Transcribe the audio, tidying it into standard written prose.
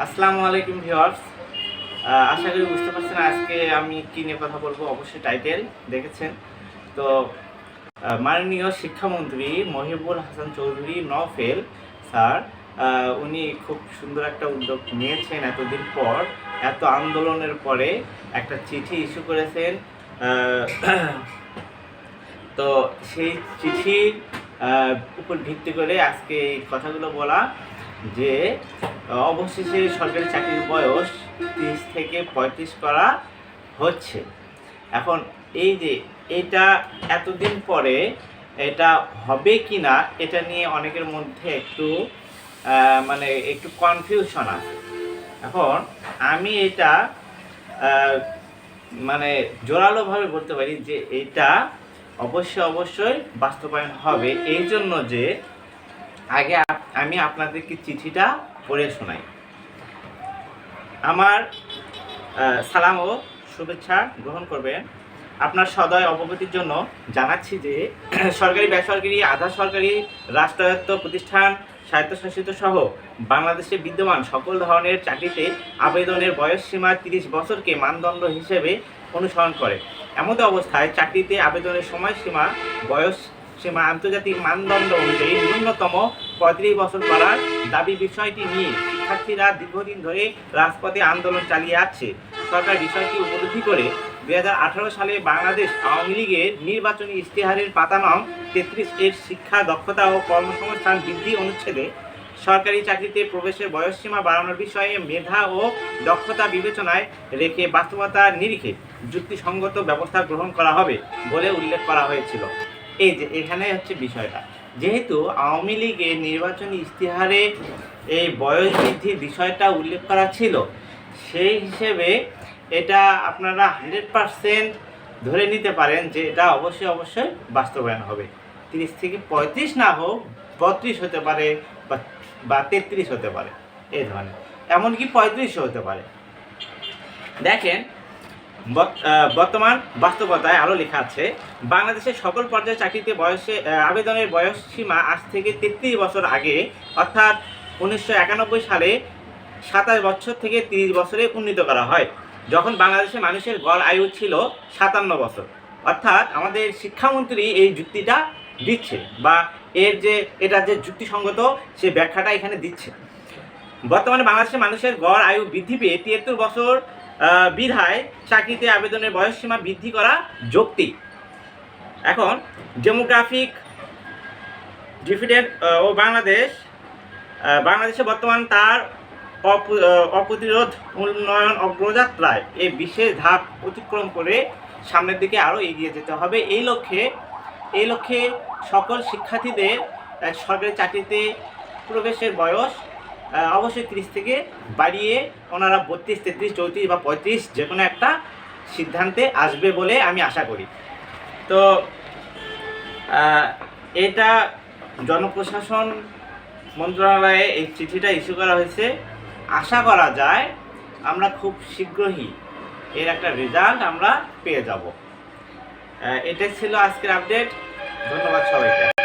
আসসালামু আলাইকুম ভিউয়ার্স। আশা করি বুঝতে পারছেন আজকে আমি কি নিয়ে কথা বলবো। অবশ্যই টাইটেল দেখেছেন। তো মাননীয় শিক্ষামন্ত্রী মহিবুল হাসান চৌধুরী নওফেল স্যার, উনি খুব সুন্দর একটা উদ্যোগ নিয়েছেন। এতদিন পর, এত আন্দোলনের পরে একটা চিঠি ইস্যু করেছেন। তো সেই চিঠির উপর ভিত্তি করে আজকে এই কথাগুলো বলা যে অবশেষে সরকারি চাকরির বয়স 30 থেকে 35 করা হচ্ছে। এখন এই যে এটা এতদিন পরে এটা হবে কি না, এটা নিয়ে অনেকের মধ্যে একটু কনফিউশন আছে। এখন আমি এটা জোরালোভাবে বলতে পারি যে এটা অবশ্যই বাস্তবায়ন হবে। এই জন্য যে আগে আমি আপনাদেরকে চিঠিটা পড়ে শোনাই। আমার সালাম ও শুভেচ্ছা গ্রহণ করবেন। আপনার সদয় অবগতির জন্য জানাচ্ছি যে সরকারি, বেসরকারি, আধা সরকারি, রাষ্ট্রায়ত্ত প্রতিষ্ঠান, স্বায়ত্তশাসিত সহ বাংলাদেশে বিদ্যমান সকল ধরনের চাকরিতে আবেদনের বয়সসীমা 30 বছরকে মানদণ্ড হিসেবে অনুসরণ করে। এমত অবস্থায় চাকরিতে আবেদনের সময়সীমা বয়সসীমা আন্তর্জাতিক মানদণ্ড অনুযায়ী ন্যূনতম 35 বছর করার দাবি বিষয়টি নিয়ে শিক্ষার্থীরা দীর্ঘদিন ধরে রাজপথে আন্দোলন চালিয়ে আসছে। সরকার বিষয়টি উপলব্ধি করে 2018 সালে বাংলাদেশ আওয়ামী লীগের নির্বাচনী ইশতেহারের পাতা নং 33 এর শিক্ষা, দক্ষতা ও কর্মসংস্থান বৃদ্ধি অনুচ্ছেদে সরকারি চাকরিতে প্রবেশের বয়সসীমা বাড়ানোর বিষয়ে মেধা ও দক্ষতা বিবেচনায় রেখে বাস্তবতার নিরিখে যুক্তিসঙ্গত ব্যবস্থা গ্রহণ করা হবে বলে উল্লেখ করা হয়েছিল। এই যে এখানে হচ্ছে বিষয়টা, যেহেতু আওয়ামী লীগের নির্বাচনী ইশতেহারে এই বয়স বৃদ্ধির বিষয়টা উল্লেখ করা ছিল, সেই হিসেবে এটা আপনারা 100% ধরে নিতে পারেন যে এটা অবশ্যই বাস্তবায়ন হবে। 30 থেকে 35 না হোক, 32 হতে পারে বা 33 হতে পারে, এই ধরনের, এমনকি 35 হতে পারে। দেখেন, বর্তমান বাস্তবতায় আরও লেখা আছে, বাংলাদেশের সকল পর্যায়ে চাকরিতে আবেদনের বয়স সীমা আজ থেকে 33 বছর আগে অর্থাৎ 1991 সালে 27 বছর থেকে 30 বছরে উন্নীত করা হয়, যখন বাংলাদেশের মানুষের গড় আয়ু ছিল 57 বছর। অর্থাৎ আমাদের শিক্ষামন্ত্রী এই যুক্তিটা দিচ্ছে, বা এটা যে যুক্তিসঙ্গত সে ব্যাখ্যাটা এখানে দিচ্ছে। বর্তমানে বাংলাদেশের মানুষের গড় আয়ু বৃদ্ধি পেয়ে 73 বছর বিধায় চাকরিতে আবেদনের বয়সসীমা বৃদ্ধি করা যৌক্তিক। এখন ডেমোগ্রাফিক ডিভিডেন্ড ও বাংলাদেশে বর্তমান তার অপ্রতিরোধ উন্নয়ন অগ্রযাত্রায় এই বিশেষ ধাপ অতিক্রম করে সামনের দিকে আরও এগিয়ে যেতে হবে। এই লক্ষ্যে সকল শিক্ষার্থীদের সরকারি চাকরিতে প্রবেশের বয়স অবশ্যই 30 থেকে বাড়িয়ে ওনারা 32, 33, 34 বা 35 যে কোনো একটা সিদ্ধান্তে আসবে বলে আমি আশা করি। তো এটা জনপ্রশাসন মন্ত্রণালয়ে এই চিঠিটা ইস্যু করা হয়েছে। আশা করা যায় আমরা খুব শীঘ্রই এর একটা রেজাল্ট আমরা পেয়ে যাব। এটাই ছিল আজকের আপডেট। ধন্যবাদ সবাইকে।